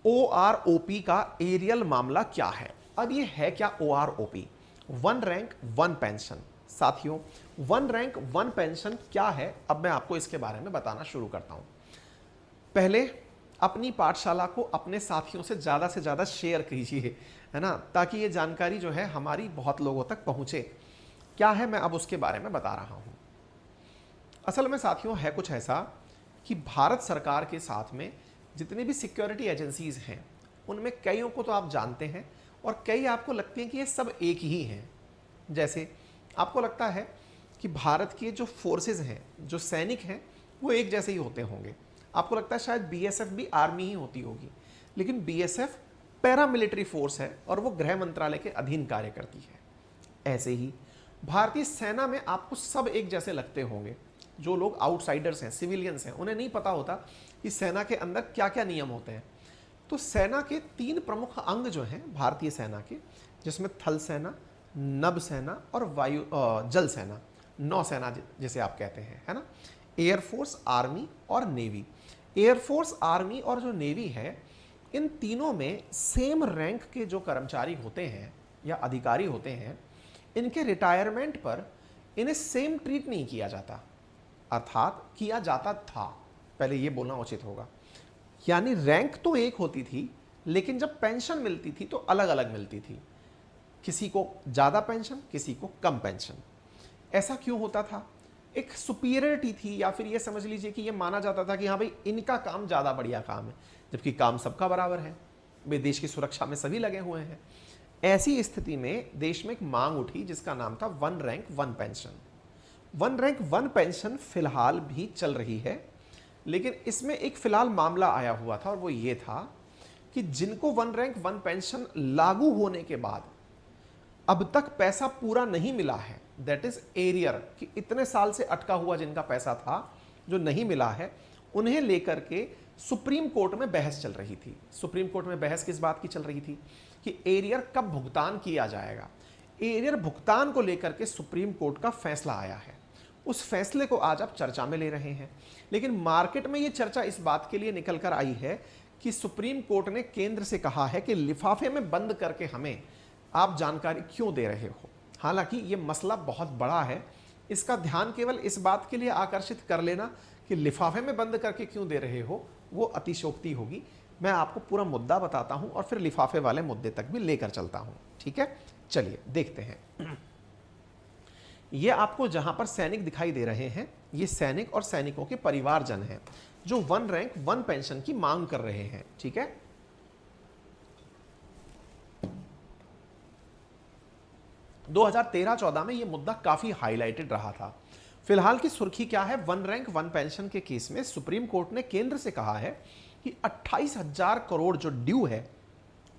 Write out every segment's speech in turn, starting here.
OROP का aerial मामला क्या है? अब ये है क्या OROP? One rank one pension. साथियों, वन रैंक वन पेंशन क्या है, अब मैं आपको इसके बारे में बताना शुरू करता हूं। पहले अपनी पाठशाला को अपने साथियों से ज़्यादा शेयर कीजिए, है ना, ताकि ये जानकारी जो है हमारी बहुत लोगों तक पहुंचे। क्या है, मैं अब उसके बारे में बता रहा हूं। असल में साथियों है कुछ ऐसा कि भारत सरकार के साथ में जितनी भी सिक्योरिटी एजेंसीज हैं, उनमें कईयों को तो आप जानते हैं और कई आपको लगती हैं कि ये सब एक ही हैं। जैसे आपको लगता है कि भारत के जो फोर्सेस हैं, जो सैनिक हैं, वो एक जैसे ही होते होंगे। आपको लगता है शायद बीएसएफ भी आर्मी ही होती होगी, लेकिन बीएसएफ पैरामिलिट्री फोर्स है और वो गृह मंत्रालय के अधीन कार्य करती है। ऐसे ही भारतीय सेना में आपको सब एक जैसे लगते होंगे। जो लोग आउटसाइडर्स हैं, सिविलियंस हैं, उन्हें नहीं पता होता कि सेना के अंदर क्या क्या नियम होते हैं। तो सेना के 3 प्रमुख अंग जो हैं भारतीय सेना के, जिसमें थल सेना, नभ सेना और वायु जल सेना, नौसेना जिसे आप कहते हैं, है ना, एयरफोर्स, आर्मी और नेवी। एयरफोर्स, आर्मी और जो नेवी है, इन तीनों में सेम रैंक के जो कर्मचारी होते हैं या अधिकारी होते हैं, इनके रिटायरमेंट पर इन्हें सेम ट्रीट नहीं किया जाता, अर्थात किया जाता था, पहले ये बोलना उचित होगा। यानी रैंक तो एक होती थी, लेकिन जब पेंशन मिलती थी तो अलग अलग मिलती थी। किसी को ज़्यादा पेंशन, किसी को कम पेंशन। ऐसा क्यों होता था? एक सुपीरियरिटी थी, या फिर ये समझ लीजिए कि ये माना जाता था कि हाँ भाई, इनका काम ज़्यादा बढ़िया काम है, जबकि काम सबका बराबर है। वे देश की सुरक्षा में सभी लगे हुए हैं। ऐसी स्थिति में देश में एक मांग उठी जिसका नाम था one rank one pension. One rank one pension फिलहाल भी चल रही है, लेकिन इसमें एक फिलहाल मामला आया हुआ था और वो ये था कि जिनको वन रैंक वन पेंशन लागू होने के बाद अब तक पैसा पूरा नहीं मिला है, दैट इज एरियर, कि इतने साल से अटका हुआ जिनका पैसा था जो नहीं मिला है, उन्हें लेकर के सुप्रीम कोर्ट में बहस चल रही थी। सुप्रीम कोर्ट में बहस किस बात की चल रही थी कि एरियर कब भुगतान किया जाएगा। एरियर भुगतान को लेकर के सुप्रीम कोर्ट का फैसला आया है। उस फैसले को आज आप चर्चा में ले रहे हैं, लेकिन मार्केट में यह चर्चा इस बात के लिए निकल कर आई है कि सुप्रीम कोर्ट ने केंद्र से कहा है कि लिफाफे में बंद करके हमें आप जानकारी क्यों दे रहे हो। हालांकि ये मसला बहुत बड़ा है, इसका ध्यान केवल इस बात के लिए आकर्षित कर लेना कि लिफाफे में बंद करके क्यों दे रहे हो, वो अतिशयोक्ति होगी। मैं आपको पूरा मुद्दा बताता हूं और फिर लिफाफे वाले मुद्दे तक भी लेकर चलता हूं, ठीक है। चलिए देखते हैं। ये आपको जहां पर सैनिक दिखाई दे रहे हैं, ये सैनिक और सैनिकों के परिवारजन हैं जो वन रैंक वन पेंशन की मांग कर रहे हैं, ठीक है। 2013-14 में ये मुद्दा काफी हाईलाइटेड रहा था। फिलहाल की सुर्खी क्या है? वन रैंक वन पेंशन के केस में सुप्रीम कोर्ट ने केंद्र से कहा है कि 28,000 करोड़ जो ड्यू है,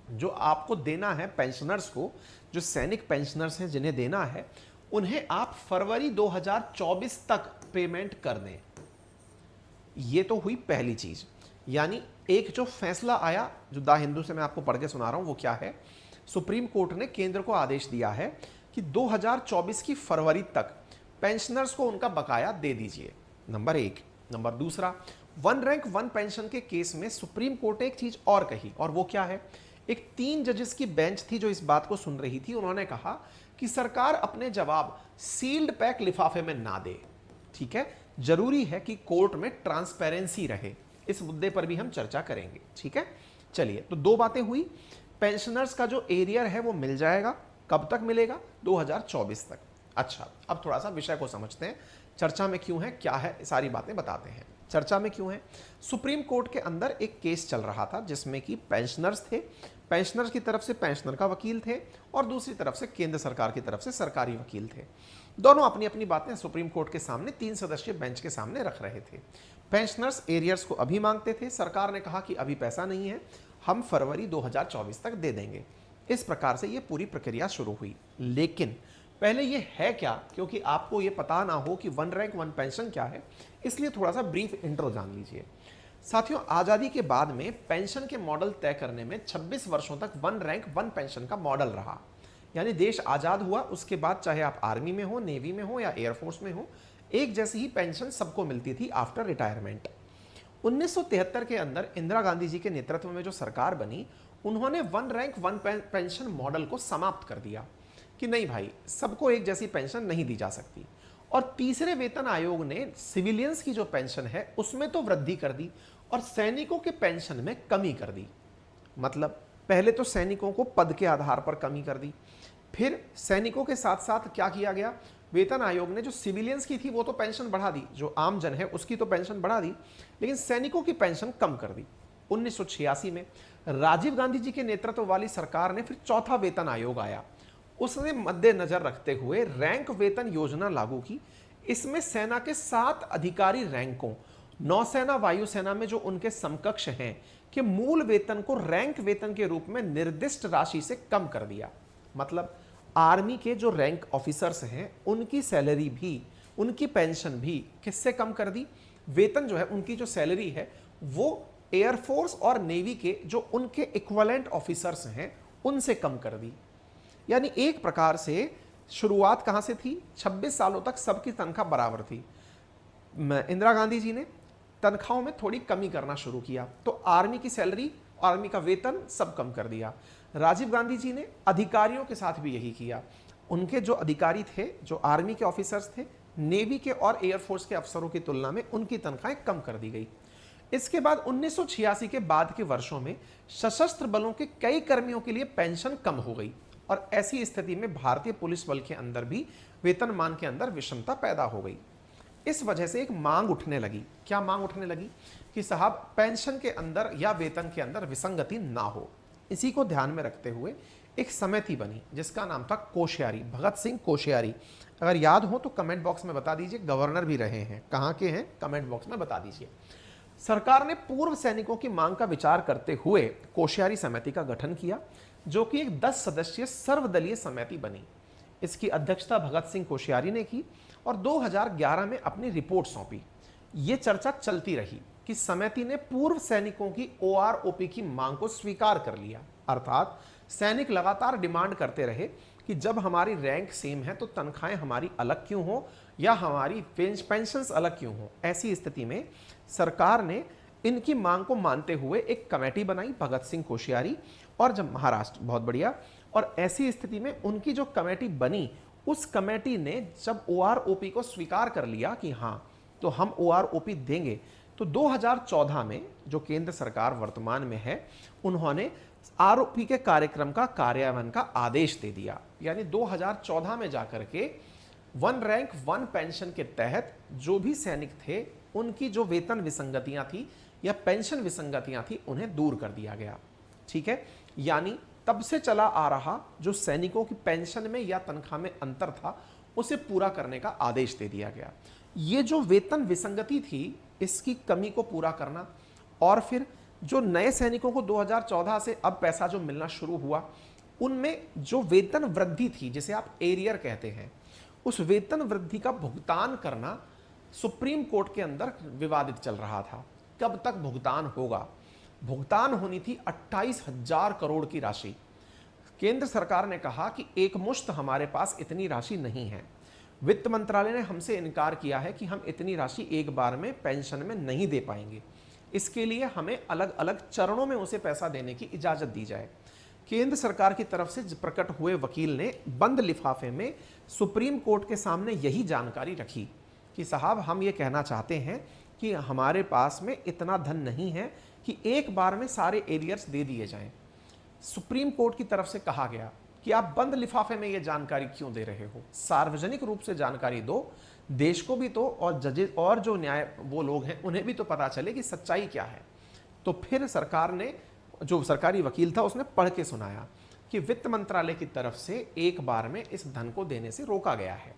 जो आपको देना है पेंशनर्स को, जो सैनिक पेंशनर्स हैं जिन्हें देना है, उन्हें आप फरवरी 2024 तक पेमेंट कर दें। ये तो हुई पहली चीज। यानी एक जो फैसला आया, जो द हिंदू से मैं आपको पढ़ के सुना रहा हूं, वो क्या है? सुप्रीम कोर्ट ने केंद्र को आदेश दिया है कि 2024 की फरवरी तक पेंशनर्स को उनका बकाया दे दीजिए, नंबर 1। नंबर दूसरा, वन रैंक वन पेंशन के केस में सुप्रीम कोर्ट ने एक चीज और कही, और वो क्या है? एक 3 जजेस की बेंच थी जो इस बात को सुन रही थी। उन्होंने कहा कि सरकार अपने जवाब सील्ड पैक लिफाफे में ना दे, ठीक है। जरूरी है कि कोर्ट में ट्रांसपेरेंसी रहे। इस मुद्दे पर भी हम चर्चा करेंगे, ठीक है। चलिए, तो 2 बातें हुई। पेंशनर्स का जो एरियर है वो मिल जाएगा। कब तक मिलेगा? 2024 तक। अच्छा, अब थोड़ा सा विषय को समझते हैं। चर्चा में क्यों है, क्या है, सारी बातें बताते हैं। चर्चा में क्यों है? सुप्रीम कोर्ट के अंदर एक केस चल रहा था जिसमें कि पेंशनर्स थे, पेंशनर्स की तरफ से पेंशनर का वकील थे और दूसरी तरफ से केंद्र सरकार की तरफ से सरकारी वकील थे। दोनों अपनी अपनी बातें सुप्रीम कोर्ट के सामने 3 सदस्यीय बेंच के सामने रख रहे थे। पेंशनर्स एरियर्स को अभी मांगते थे, सरकार ने कहा कि अभी पैसा नहीं है, हम फरवरी 2024 तक दे देंगे। इस प्रकार से ये पूरी प्रक्रिया शुरू हुई। लेकिन पहले ये है क्या, क्योंकि आपको ये पता ना हो कि वन रैंक वन पेंशन क्या है, इसलिए थोड़ा सा ब्रीफ इंट्रो जान लीजिए। साथियों, आज़ादी के बाद में पेंशन के मॉडल तय करने में 26 वर्षों तक वन रैंक वन पेंशन का मॉडल रहा। यानी देश आज़ाद हुआ, उसके बाद चाहे आप आर्मी में हो, नेवी में हो या एयरफोर्स में हो, एक जैसी ही पेंशन सबको मिलती थी आफ्टर रिटायरमेंट। 1973 के अंदर इंदिरा गांधी जी के नेतृत्व में जो सरकार बनी, उन्होंने one rank one pension model को समाप्त कर दिया कि नहीं भाई, सबको एक जैसी पेंशन नहीं दी जा सकती। और तीसरे वेतन आयोग ने सिविलियंस की जो पेंशन है उसमें तो वृद्धि कर दी और सैनिकों के पेंशन में कमी कर दी। मतलब पहले तो सैनिकों को पद के आधार पर कमी कर दी, फिर सैनिकों के साथ साथ क्या किया गया, वेतन आयोग ने जो सिविलियंस की थी वो तो पेंशन बढ़ा दी, जो आम जन है उसकी तो पेंशन बढ़ा दी, लेकिन सैनिकों की पेंशन कम कर दी। 1986 में राजीव गांधी जी के नेतृत्व वाली सरकार ने फिर चौथा वेतन आयोग आया, उसने मद्देनजर रखते हुए रैंक वेतन योजना लागू की। इसमें सेना के 7 अधिकारी रैंकों, नौसेना वायुसेना में जो उनके समकक्ष हैं, कि मूल वेतन को रैंक वेतन के रूप में निर्दिष्ट राशि से कम कर दिया। मतलब आर्मी के जो रैंक ऑफिसर्स हैं उनकी सैलरी भी, उनकी पेंशन भी किससे कम कर दी, वेतन जो है उनकी जो सैलरी है वो एयरफोर्स और नेवी के जो उनके इक्विवेलेंट ऑफिसर्स हैं उनसे कम कर दी। यानी एक प्रकार से शुरुआत कहां से थी, 26 सालों तक सबकी तनख्वाह बराबर थी। इंदिरा गांधी जी ने तनख्वाहों में थोड़ी कमी करना शुरू किया, तो आर्मी की सैलरी, आर्मी का वेतन सब कम कर दिया। राजीव गांधी जी ने अधिकारियों के साथ भी यही किया। उनके जो अधिकारी थे, जो आर्मी के ऑफिसर्स थे, नेवी के और एयरफोर्स के अफसरों की तुलना में उनकी तनख्वाहें कम कर दी गई। इसके बाद 1986 के बाद के वर्षों में सशस्त्र बलों के कई कर्मियों के लिए पेंशन कम हो गई और ऐसी स्थिति में भारतीय पुलिस बल के अंदर भी वेतनमान के अंदर विषमता पैदा हो गई। इस वजह से एक मांग उठने लगी। क्या मांग उठने लगी कि साहब पेंशन के अंदर या वेतन के अंदर विसंगति ना हो। इसी को ध्यान में रखते हुए एक समिति बनी जिसका नाम था कोश्यारी, भगत सिंह कोश्यारी। अगर याद हो तो कमेंट बॉक्स में बता दीजिए, गवर्नर भी रहे हैं, कहाँ के हैं कमेंट बॉक्स में बता दीजिए। सरकार ने पूर्व सैनिकों की मांग का विचार करते हुए कोश्यारी समिति का गठन किया, जो कि एक 10 सदस्यीय सर्वदलीय समिति बनी। इसकी अध्यक्षता भगत सिंह कोश्यारी ने की और 2011 में अपनी रिपोर्ट सौंपी। ये चर्चा चलती रही कि समिति ने पूर्व सैनिकों की ओआरओपी की मांग को स्वीकार कर लिया। अर्थात सैनिक लगातार डिमांड करते रहे कि जब हमारी रैंक सेम है तो तनख्वाहें हमारी अलग क्यों हो या हमारी पेंशन्स अलग क्यों हो। ऐसी स्थिति में सरकार ने इनकी मांग को मानते हुए एक कमेटी बनाई, भगत सिंह कोश्यारी और जब महाराष्ट्र, बहुत बढ़िया। और ऐसी स्थिति में उनकी जो कमेटी बनी, उस कमेटी ने जब ओआरओपी को स्वीकार कर लिया कि हाँ तो हम ओआरओपी देंगे, तो 2014 में जो केंद्र सरकार वर्तमान में है, उन्होंने आरओपी के कार्यक्रम का कार्यान्वयन का आदेश दे दिया। यानी 2014 में जाकर के वन रैंक वन पेंशन के तहत जो भी सैनिक थे उनकी जो वेतन विसंगतियां थी या पेंशन विसंगतियां थी उन्हें दूर कर दिया गया। ठीक है, यानी तब से चला आ रहा जो सैनिकों की पेंशन में या तनख्वाह में अंतर था उसे पूरा करने का आदेश दे दिया गया। ये जो वेतन विसंगति थी इसकी कमी को पूरा करना और फिर जो नए सैनिकों को 2014 से अब पैसा जो मिलना शुरू हुआ उनमें जो वेतन वृद्धि थी जिसे आप एरियर कहते हैं, उस वेतन वृद्धि का भुगतान करना सुप्रीम कोर्ट के अंदर विवादित चल रहा था। कब तक भुगतान होगा? भुगतान होनी थी 28,000 करोड़ की राशि। केंद्र सरकार ने कहा कि एक मुश्त हमारे पास इतनी राशि नहीं है। वित्त मंत्रालय ने हमसे इनकार किया है कि हम इतनी राशि एक बार में पेंशन में नहीं दे पाएंगे, इसके लिए हमें अलग अलग चरणों में उसे पैसा देने की इजाजत दी जाए। केंद्र सरकार की तरफ से प्रकट हुए वकील ने बंद लिफाफे में सुप्रीम कोर्ट के सामने यही जानकारी रखी कि साहब हम ये कहना चाहते हैं कि हमारे पास में इतना धन नहीं है कि एक बार में सारे एरियर्स दे दिए जाएं। सुप्रीम कोर्ट की तरफ से कहा गया कि आप बंद लिफाफे में ये जानकारी क्यों दे रहे हो, सार्वजनिक रूप से जानकारी दो, देश को भी तो और जजेस और जो न्याय वो लोग हैं उन्हें भी तो पता चले कि सच्चाई क्या है। तो फिर सरकार ने, जो सरकारी वकील था उसने पढ़ के सुनाया कि वित्त मंत्रालय की तरफ से एक बार में इस धन को देने से रोका गया है।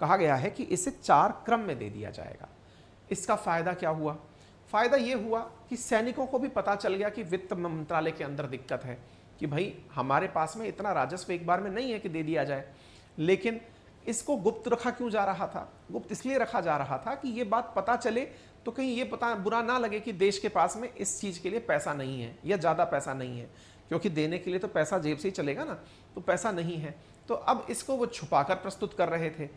कहा गया है कि इसे 4 क्रम में दे दिया जाएगा। इसका फायदा क्या हुआ? फायदा ये हुआ कि सैनिकों को भी पता चल गया कि वित्त मंत्रालय के अंदर दिक्कत है कि भाई हमारे पास में इतना राजस्व एक बार में नहीं है कि दे दिया जाए। लेकिन इसको गुप्त रखा क्यों जा रहा था? गुप्त इसलिए रखा जा रहा था कि ये बात पता चले तो कहीं ये पता बुरा ना लगे कि देश के पास में इस चीज़ के लिए पैसा नहीं है या ज़्यादा पैसा नहीं है, क्योंकि देने के लिए तो पैसा जेब से ही चलेगा ना, तो पैसा नहीं है। तो अब इसको वो छुपाकर प्रस्तुत कर रहे थे।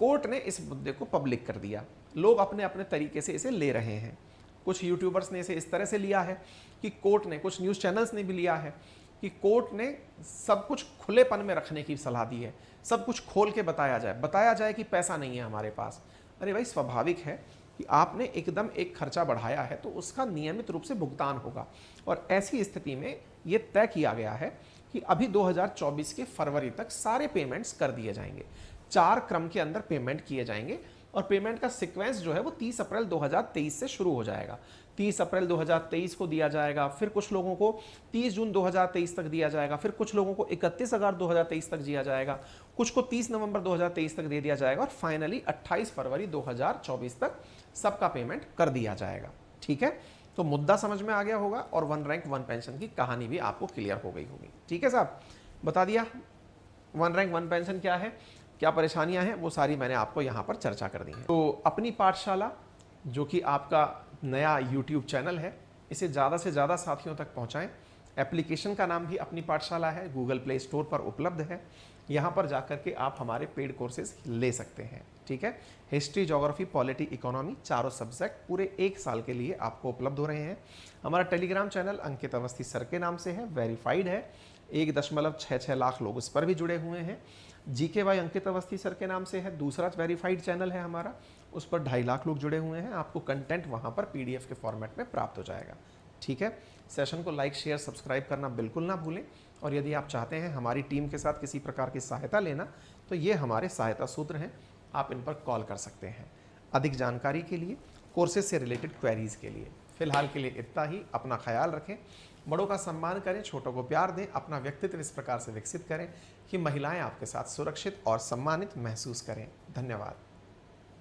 कोर्ट ने इस मुद्दे को पब्लिक कर दिया, लोग अपने अपने तरीके से इसे ले रहे हैं। कुछ यूट्यूबर्स ने इसे इस तरह से लिया है कि कोर्ट ने, कुछ न्यूज़ चैनल्स ने भी लिया है कि कोर्ट ने सब कुछ खुलेपन में रखने की सलाह दी है, सब कुछ खोल के बताया जाए कि पैसा नहीं है हमारे पास। अरे भाई, स्वाभाविक है कि आपने एकदम एक खर्चा बढ़ाया है तो उसका नियमित रूप से भुगतान होगा, और ऐसी स्थिति में ये तय किया गया है कि अभी 2024 के फरवरी तक सारे पेमेंट्स कर दिए जाएंगे। 4 क्रम के अंदर पेमेंट किए जाएंगे, और पेमेंट का सीक्वेंस जो है वो 30 अप्रैल 2023 से शुरू हो जाएगा। 30 अप्रैल 2023 को दिया जाएगा, फिर कुछ लोगों को 30 जून 2023 तक दिया जाएगा, फिर कुछ लोगों को 31 अगस्त 2023 तक दिया जाएगा, कुछ को 30 नवंबर 2023 तक दे दिया जाएगा, और फाइनली 28 फरवरी 2024 तक सबका पेमेंट कर दिया जाएगा। ठीक है, तो मुद्दा समझ में आ गया होगा, और वन रैंक वन पेंशन की कहानी भी आपको क्लियर हो गई होगी। ठीक है साहब, बता दिया वन रैंक वन पेंशन क्या है, क्या परेशानियां हैं, वो सारी मैंने आपको यहाँ पर चर्चा कर दी है। तो अपनी पाठशाला, जो कि आपका नया यूट्यूब चैनल है, इसे ज़्यादा से ज़्यादा साथियों तक पहुँचाएं। एप्लीकेशन का नाम भी अपनी पाठशाला है, गूगल प्ले स्टोर पर उपलब्ध है। यहाँ पर जाकर के आप हमारे पेड कोर्सेज ले सकते हैं। ठीक है, हिस्ट्री, ज्योग्राफी, पॉलिटी, इकोनॉमी, चारों सब्जेक्ट पूरे 1 साल के लिए आपको उपलब्ध हो रहे हैं। हमारा टेलीग्राम चैनल अंकित अवस्थी सर के नाम से है, वेरीफाइड है, 1.66 लाख लोग इस पर भी जुड़े हुए हैं। GK by Ankit Awasthi sir के नाम से है, दूसरा वेरीफाइड चैनल है हमारा, उस पर 2.5 लाख लोग जुड़े हुए हैं। आपको कंटेंट वहाँ पर PDF के फॉर्मेट में प्राप्त हो जाएगा। ठीक है, सेशन को लाइक, शेयर, सब्सक्राइब करना बिल्कुल ना भूलें, और यदि आप चाहते हैं हमारी टीम के साथ किसी प्रकार की सहायता लेना, तो ये हमारे सहायता सूत्र हैं, आप इन पर कॉल कर सकते हैं अधिक जानकारी के लिए, कोर्सेज से रिलेटेड क्वेरीज के लिए। फिलहाल के लिए इतना ही। अपना ख्याल रखें, बड़ों का सम्मान करें, छोटों को प्यार दें, अपना व्यक्तित्व इस प्रकार से विकसित करें कि महिलाएं आपके साथ सुरक्षित और सम्मानित महसूस करें। धन्यवाद।